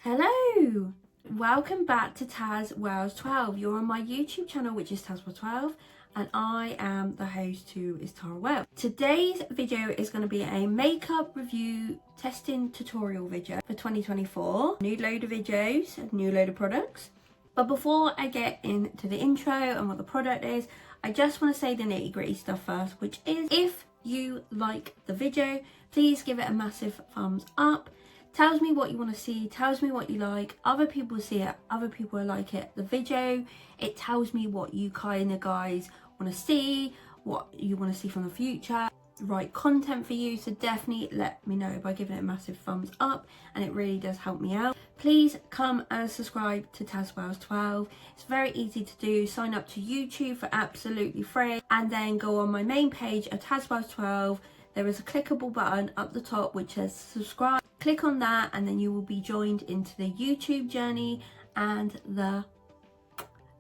Hello! Welcome back to tazwells12. You're on my YouTube channel, which is tazwells12, and I am the host, who is Tara Wells. Today's video is going to be a makeup review testing tutorial video for 2024. New load of videos, a new load of products. But before I get into the intro and what the product is, I just want to say the nitty-gritty stuff first, which is if you like the video, please give it a massive thumbs up. Tells me what you want to see, tells me what you like. Other people see it, other people like it. The video, it tells me what you kind of guys want to see, what you want to see from the future, right content for you. So definitely let me know by giving it a massive thumbs up, and it really does help me out. Please come and subscribe to tazwells12. It's very easy to do. Sign up to YouTube for absolutely free, and then go on my main page of tazwells12. There is a clickable button up the top which says subscribe. Click on that and then you will be joined into the YouTube journey and the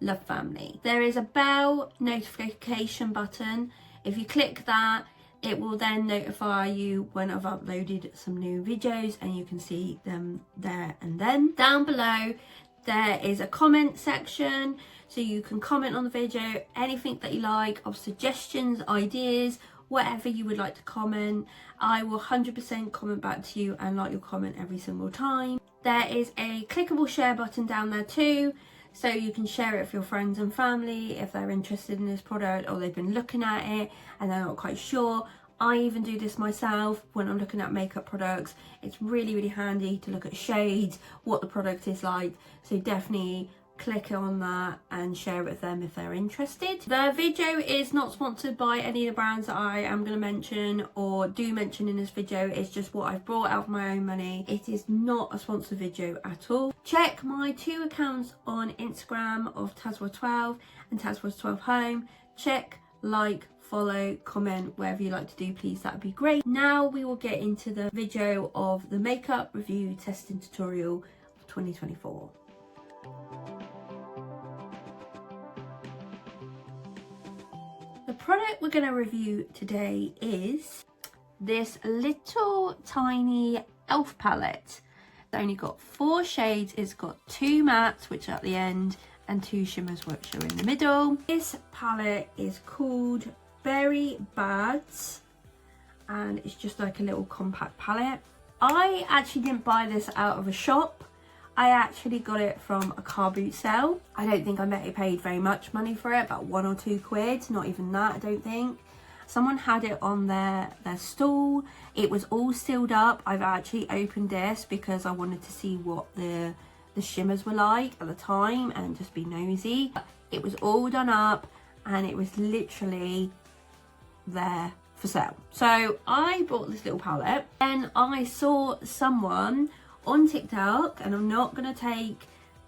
love family. There is a bell notification button. If you click that, it will then notify you when I've uploaded some new videos, and you can see them there and then. Down below there is a comment section, so you can comment on the video, anything that you like, of suggestions, ideas, whatever you would like to comment. I will 100% comment back to you and like your comment every single time. There is a clickable share button down there too, so you can share it with your friends and family if they're interested in this product or they've been looking at it and they're not quite sure. I even do this myself when I'm looking at makeup products. It's really handy to look at shades, what the product is like, so definitely click on that and share it with them if they're interested. The video is not sponsored by any of the brands that I am going to mention or do mention in this video. It's just what I've brought out of my own money. It is not a sponsored video at all. Check my two accounts on Instagram of tazwells12 and tazwells12 home. Check, like, follow, comment, whatever you like to do, please, that would be great. Now we will get into the video of the makeup review testing tutorial of 2024. The product we're going to review today is this little tiny e.l.f. palette. It's only got 4 shades. It's got 2 mattes, which are at the end, and 2 shimmers, which are in the middle. This palette is called Berry Bads, and it's just like a little compact palette. I actually didn't buy this out of a shop. I actually got it from a car boot sale. I don't think I paid very much money for it, about 1 or 2 quid, not even that, I don't think. Someone had it on their stall. It was all sealed up. I've actually opened this because I wanted to see what the shimmers were like at the time and just be nosy. It was all done up and it was literally there for sale. So I bought this little palette, and I saw someone on TikTok, and I'm not going to take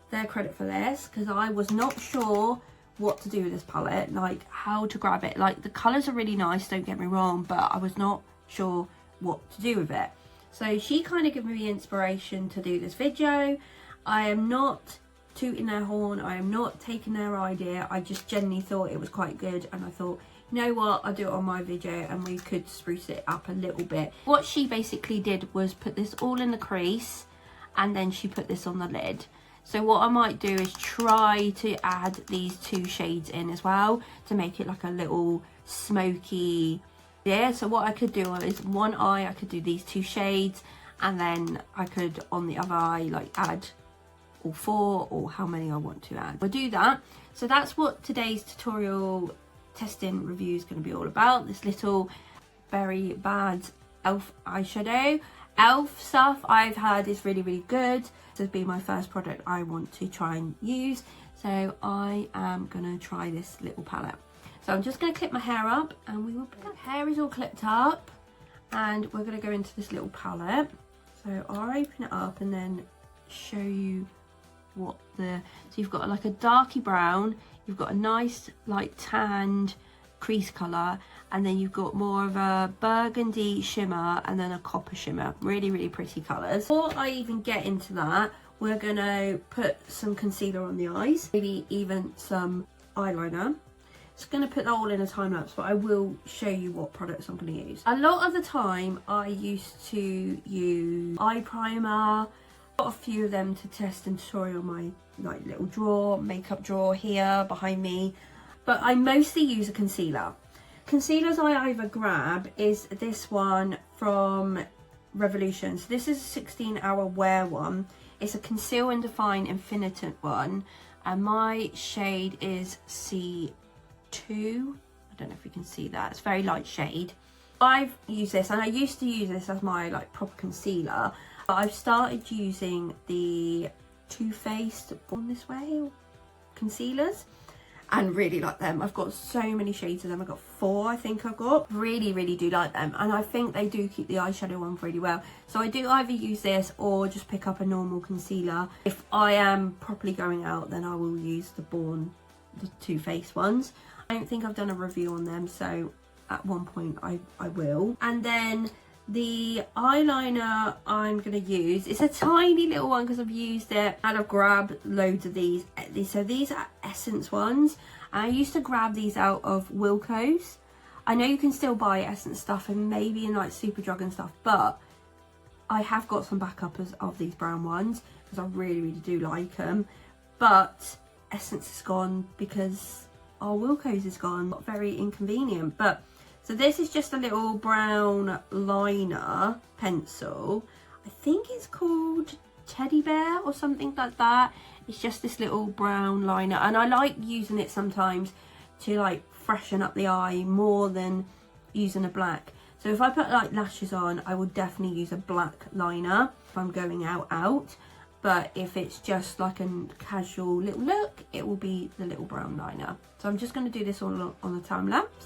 their credit for this because I was not sure what to do with this palette, like how to grab it. Like, the colours are really nice, don't get me wrong, but I was not sure what to do with it. So she kind of gave me the inspiration to do this video. I am not tooting their horn, I am not taking their idea, I just genuinely thought it was quite good, and I thought, you know what, I'll do it on my video and we could spruce it up a little bit. What she basically did was put this all in the crease, and then she put this on the lid. So what I might do is try to add these 2 shades in as well to make it like a little smoky. Yeah, so what I could do is one eye I could do these 2 shades, and then I could on the other eye like add all 4 or how many I want to add. I'll do that. So that's what today's tutorial testing review is going to be all about. This little Berry Bads e.l.f. eyeshadow. e.l.f. stuff I've heard is really good. This has been my first product I want to try and use, so I am gonna try this little palette. So I'm just gonna clip my hair up and we will begin. Hair is all clipped up and we're gonna go into this little palette. So I'll open it up and then show you what so you've got like a darky brown, you've got a nice like tanned crease colour, and then you've got more of a burgundy shimmer and then a copper shimmer. Really pretty colours. Before I even get into that, we're gonna put some concealer on the eyes, maybe even some eyeliner. Just gonna put that all in a time lapse, but I will show you what products I'm gonna use. A lot of the time I used to use eye primer, Got a few of them to test and tutorial my like little drawer, makeup drawer here behind me. But I mostly use a concealer. Concealers I either grab is this one from Revolution. So this is a 16-hour wear one. It's a conceal and define infinitant one, and my shade is C2. I don't know if you can see that. It's a very light shade. I've used this, and I used to use this as my like proper concealer, but I've started using the Too Faced Born This Way concealers and really like them. I've got so many shades of them. I've got 4, I think I've got. Really do like them, and I think they do keep the eyeshadow on really well. So I do either use this or just pick up a normal concealer. If I am properly going out, then I will use the Too Faced ones. I don't think I've done a review on them, so at one point I will. And then the eyeliner I'm going to use, it's a tiny little one because I've used it and I've grabbed loads of these. So these are Essence ones. I used to grab these out of Wilko's. I know you can still buy Essence stuff and maybe in like Superdrug and stuff, but I have got some backups of these brown ones because I really do like them. But Essence is gone because our Wilko's is gone. Not very inconvenient, but so this is just a little brown liner pencil. I think it's called Teddy Bear or something like that. It's just this little brown liner, and I like using it sometimes to like freshen up the eye more than using a black. So if I put like lashes on, I would definitely use a black liner if I'm going out. But if it's just like a casual little look, it will be the little brown liner. So I'm just going to do this all on the time lapse.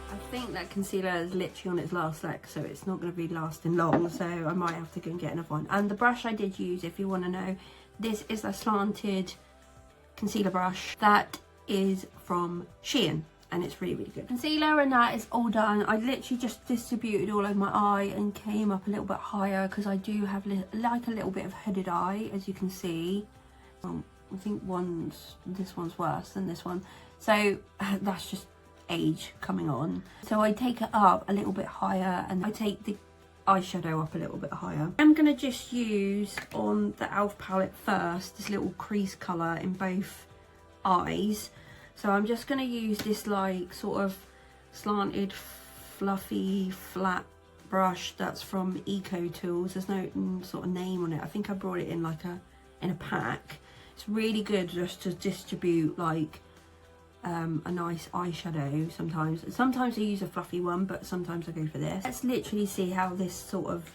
I think that concealer is literally on its last leg, so it's not going to be lasting long, so I might have to go and get another one. And the brush I did use, if you want to know, this is a slanted concealer brush that is from Shein, and it's really good. Concealer and that is all done. I literally just distributed all over my eye and came up a little bit higher because I do have like a little bit of hooded eye, as you can see. I think this one's worse than this one, so that's just age coming on. So I take it up a little bit higher, and I take the eyeshadow up a little bit higher. I'm gonna just use on the e.l.f. palette first this little crease colour in both eyes. So I'm just gonna use this like sort of slanted fluffy flat brush that's from Eco Tools. There's no sort of name on it. I think I brought it in like in a pack. It's really good just to distribute like a nice eyeshadow. Sometimes I use a fluffy one, but sometimes I go for this. Let's literally see how this sort of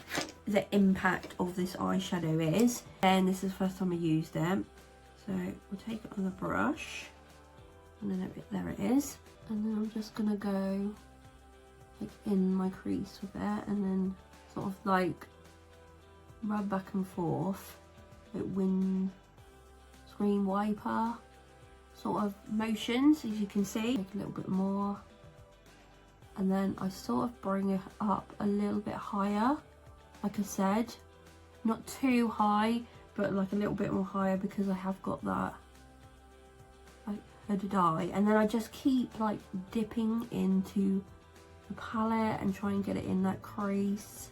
the impact of this eyeshadow is. And this is the first time I used it, so we'll take it on the brush, and then there it is. And then I'm just gonna go like in my crease with it, and then sort of like rub back and forth, like windscreen wiper sort of motions, as you can see. Take a little bit more, and then I sort of bring it up a little bit higher, like I said, not too high, but like a little bit more higher because I have got that like hooded eye. And then I just keep like dipping into the palette and try and get it in that crease,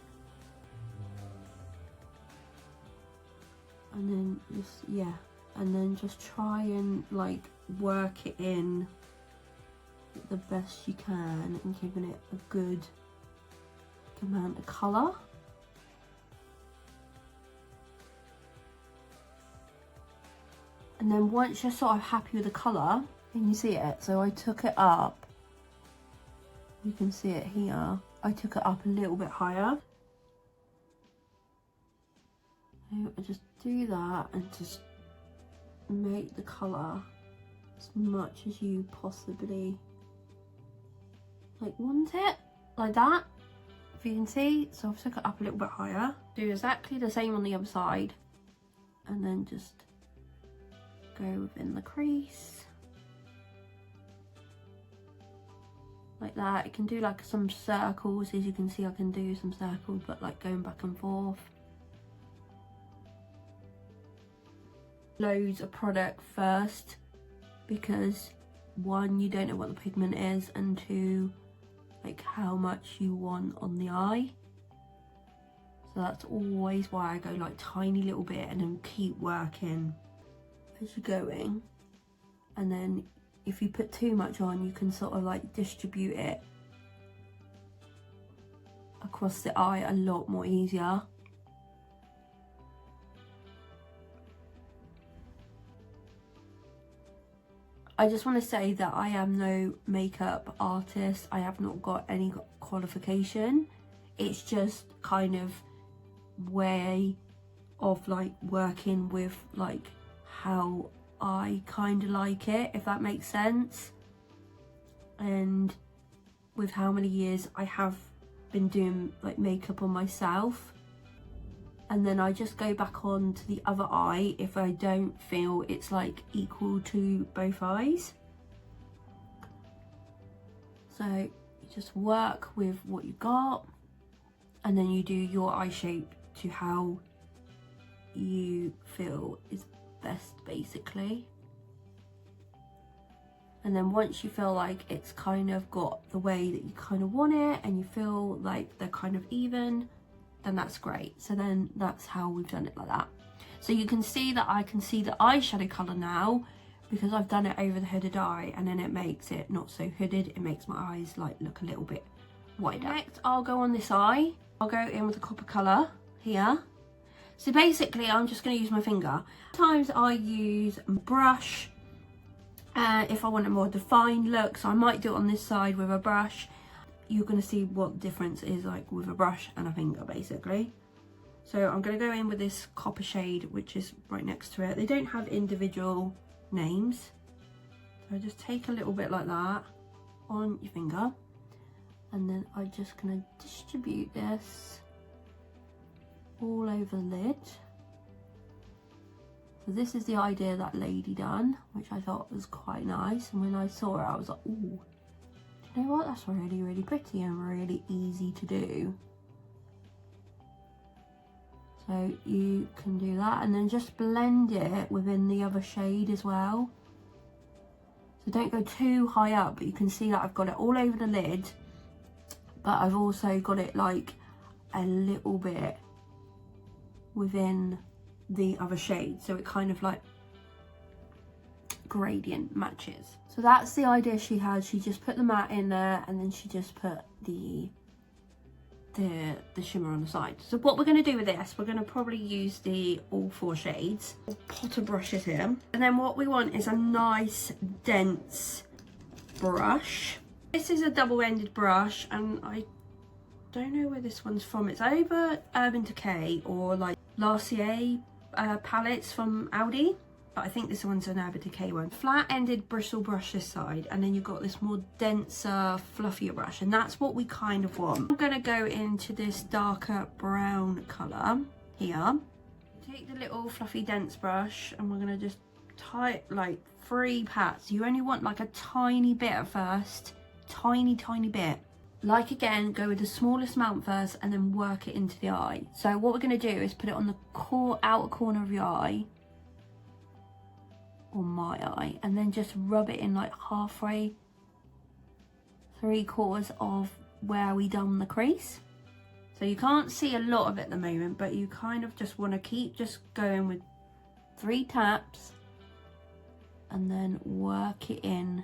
and then just and then just try and like work it in the best you can and giving it a good amount of colour. And then once you're sort of happy with the colour, can you see it? So I took it up, you can see it here, I took it up a little bit higher. So I just do that and just make the colour as much as you possibly like want it, like that, if you can see. So I've took it up a little bit higher. Do exactly the same on the other side, and then just go within the crease like that. It can do like some circles, as you can see I can do some circles, but like going back and forth. Loads of product first, because one, you don't know what the pigment is, and two, like how much you want on the eye. So that's always why I go like tiny little bit and then keep working as you're going. And then if you put too much on, you can sort of like distribute it across the eye a lot more easier. I just want to say that I am no makeup artist. I have not got any qualification. It's just kind of way of like working with like how I kind of like it, if that makes sense. And with how many years I have been doing like makeup on myself, and then I just go back on to the other eye if I don't feel it's like equal to both eyes. So you just work with what you got, and then you do your eye shape to how you feel is best, basically. And then once you feel like it's kind of got the way that you kind of want it, and you feel like they're kind of even, then that's great. So then that's how we've done it like that. So you can see that I can see the eyeshadow colour now because I've done it over the hooded eye, and then it makes it not so hooded. It makes my eyes like look a little bit wider. Next, I'll go on this eye. I'll go in with a copper colour here. So basically I'm just going to use my finger. Sometimes I use a brush if I want a more defined look, so I might do it on this side with a brush. You're going to see what the difference is like with a brush and a finger, basically. So I'm going to go in with this copper shade, which is right next to it. They don't have individual names, so just take a little bit like that on your finger, and then I'm just going to distribute this all over the lid. So this is the idea that lady done, which I thought was quite nice, and when I saw it I was like, ooh, you know what, that's really, really pretty and really easy to do. So you can do that, and then just blend it within the other shade as well. So don't go too high up, but you can see that I've got it all over the lid, but I've also got it like a little bit within the other shade, so it kind of like gradient matches. So that's the idea she had. She just put the matte in there, and then she just put the shimmer on the side. So what we're going to do with this, we're going to probably use the all 4 shades. Pot of brushes here, and then what we want is a nice dense brush. This is a double-ended brush, and I don't know where this one's from. It's either Urban Decay or like Larcier palettes from Aldi, but I think this one's an Urban Decay one. Flat-ended bristle brush this side, and then you've got this more denser, fluffier brush, and that's what we kind of want. I'm going to go into this darker brown colour here. Take the little fluffy dense brush, and we're going to just tie like 3 pats. You only want like a tiny bit at first, tiny bit. Like again, go with the smallest amount first and then work it into the eye. So what we're going to do is put it on the outer corner of your eye, or my eye, and then just rub it in like halfway, 3/4 of where we done the crease. So you can't see a lot of it at the moment, but you kind of just want to keep just going with 3 taps and then work it in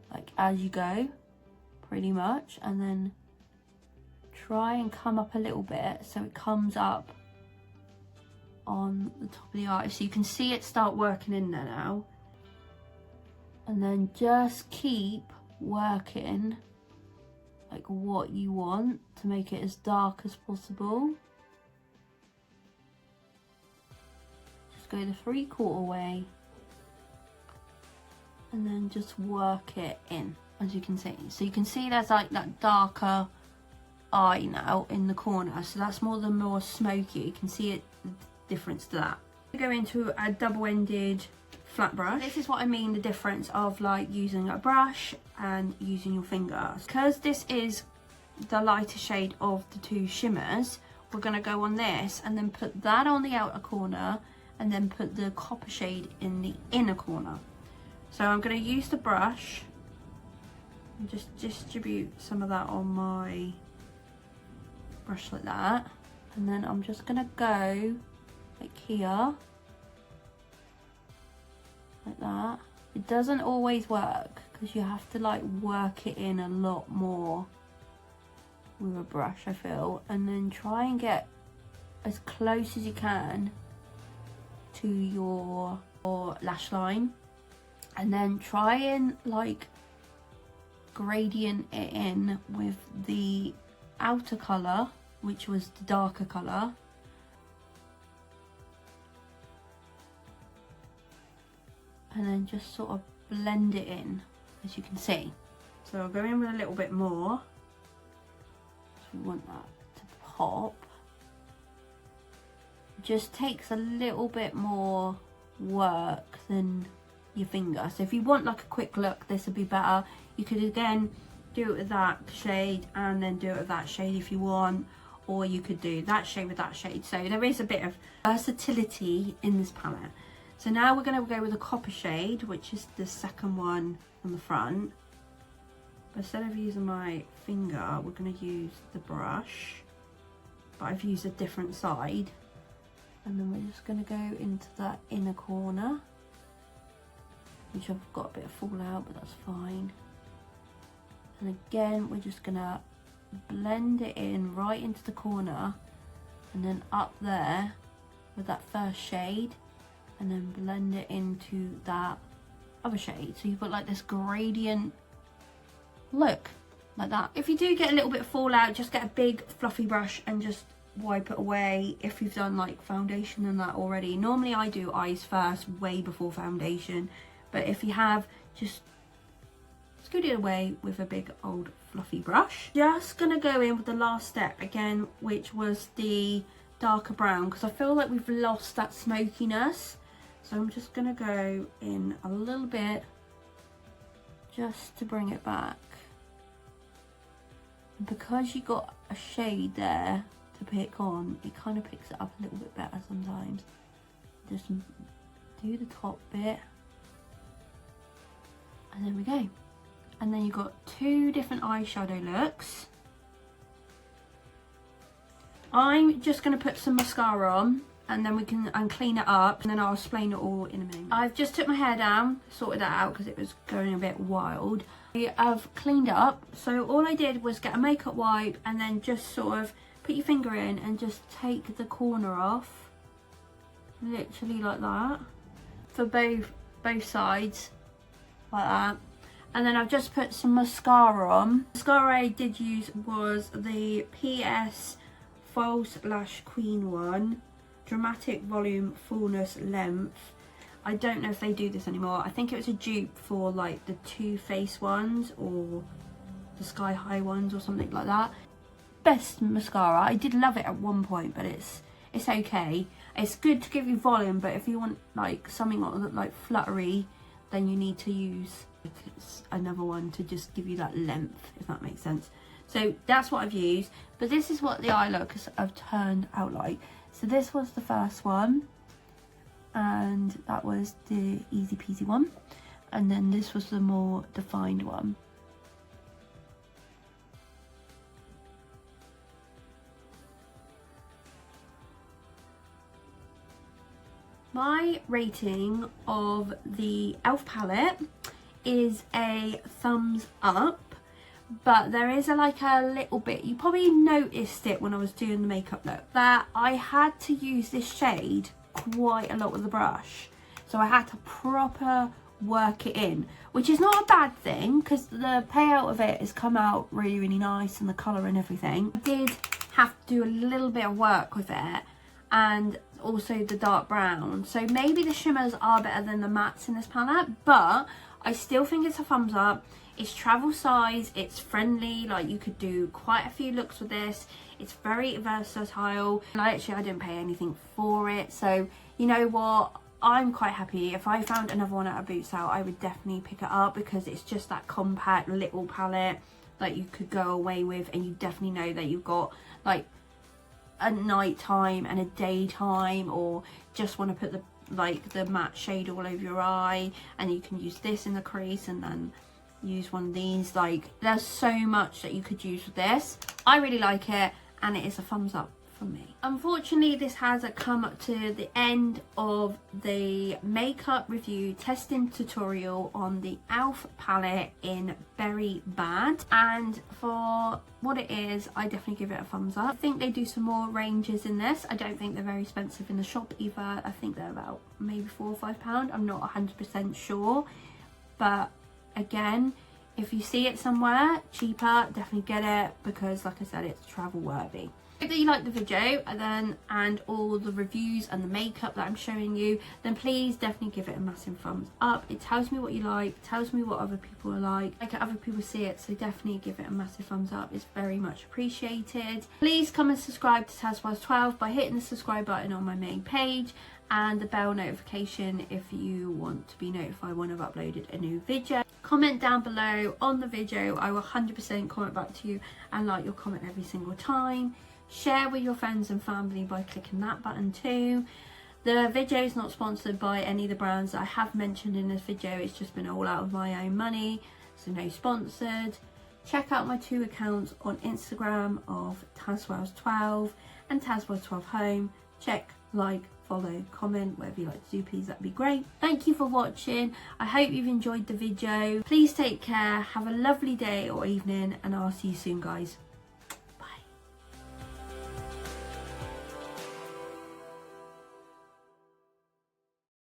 like as you go, pretty much, and then try and come up a little bit so it comes up on the top of the eye, so you can see it start working in there now. And then just keep working like what you want to make it as dark as possible. Just go the 3/4 way and then just work it in, as you can see. So you can see there's like that darker eye now in the corner, so that's more smoky. You can see it, the difference to that. I go into a double-ended flat brush. This is what I mean, the difference of like using a brush and using your finger. Because this is the lighter shade of the 2 shimmers, we're going to go on this and then put that on the outer corner and then put the copper shade in the inner corner. So I'm going to use the brush And just distribute some of that on my brush like that. And then I'm just gonna go like here, like that. It doesn't always work because you have to like work it in a lot more with a brush, I feel. And then try and get as close as you can to your lash line, and then try and like gradient it in with the outer colour, which was the darker colour, and then just sort of blend it in, as you can see. So I'll go in with a little bit more, so we want that to pop. Just takes a little bit more work than your finger. So if you want like a quick look, this would be better. You could again do it with that shade and then do it with that shade if you want, or you could do that shade with that shade. So there is a bit of versatility in this palette. So now we're going to go with a copper shade, which is the second one on the front. But instead of using my finger, we're going to use the brush, but I've used a different side. And then we're just going to go into that inner corner, which I've got a bit of fallout, but that's fine. And again, we're just going to blend it in right into the corner, and then up there with that first shade, and then blend it into that other shade. So you've got like this gradient look, like that. If you do get a little bit of fallout, just get a big fluffy brush and just wipe it away if you've done like foundation and that already. Normally I do eyes first, way before foundation, but if you have, just scoot it away with a big old fluffy brush. Just gonna go in with the last step again, which was the darker brown, because I feel like we've lost that smokiness. So I'm just gonna go in a little bit just to bring it back. And because you got a shade there to pick on, it kind of picks it up a little bit better sometimes. Just do the top bit, and there we go. And then you've got two different eyeshadow looks. I'm just going to put some mascara on, and then we can clean it up, and then I'll explain it all in a minute. I've just took my hair down, sorted that out because it was going a bit wild. I've cleaned up, so all I did was get a makeup wipe and then just sort of put your finger in and just take the corner off, literally like that, for both sides, like that. And then I've just put some mascara on. The mascara I did use was the PS False Lash Queen one, Dramatic Volume Fullness Length. I don't know if they do this anymore. I think it was a dupe for like the Too Faced ones or the Sky High ones or something like that. Best mascara. I did love it at one point, but it's okay. It's good to give you volume, but if you want like something like fluttery, then you need to use another one to just give you that length, if that makes sense. So that's what I've used, but this is what the eye looks have turned out like. So this was the first one, and that was the easy peasy one, and then this was the more defined one. My rating of the e.l.f. palette is a thumbs up, but there is like a little bit, you probably noticed it when I was doing the makeup look, that I had to use this shade quite a lot with the brush. So I had to proper work it in, which is not a bad thing because the payout of it has come out really, really nice, and the colour and everything. I did have to do a little bit of work with it, and also the dark brown. So maybe the shimmers are better than the mattes in this palette, but I still think it's a thumbs up. It's travel size, it's friendly, like you could do quite a few looks with this. It's very versatile, and I didn't pay anything for it, so you know what, I'm quite happy. If I found another one at a boot sale, I would definitely pick it up, because it's just that compact little palette that you could go away with, and you definitely know that you've got like a nighttime and a daytime, or just want to put the matte shade all over your eye, and you can use this in the crease and then use one of these. Like, there's so much that you could use with this. I really like it, and it is a thumbs up from me. Unfortunately, this has come to the end of the makeup review testing tutorial on the e.l.f. palette in Berry Bad, and for what it is, I definitely give it a thumbs up. I think they do some more ranges in this. I don't think they're very expensive in the shop either. I think they're about maybe £4 or £5. I'm not 100% sure, but again, if you see it somewhere cheaper, definitely get it, because like I said, it's travel worthy. If you like the video and all the reviews and the makeup that I'm showing you, then please definitely give it a massive thumbs up. It tells me what you like, tells me what other people are like other people see it, so definitely give it a massive thumbs up. It's very much appreciated. Please come and subscribe to tazwells12 by hitting the subscribe button on my main page and the bell notification if you want to be notified when I've uploaded a new video. Comment down below on the video. I will 100% comment back to you and like your comment every single time. Share with your friends and family by clicking that button too. The video is not sponsored by any of the brands that I have mentioned in this video. It's just been all out of my own money, so no sponsored. Check out my 2 accounts on Instagram of tazwells12 and tazwells12 home. Check, like, follow, comment, whatever you like to do, please, that'd be great. Thank you for watching. I hope you've enjoyed the video. Please take care, have a lovely day or evening, and I'll see you soon, guys.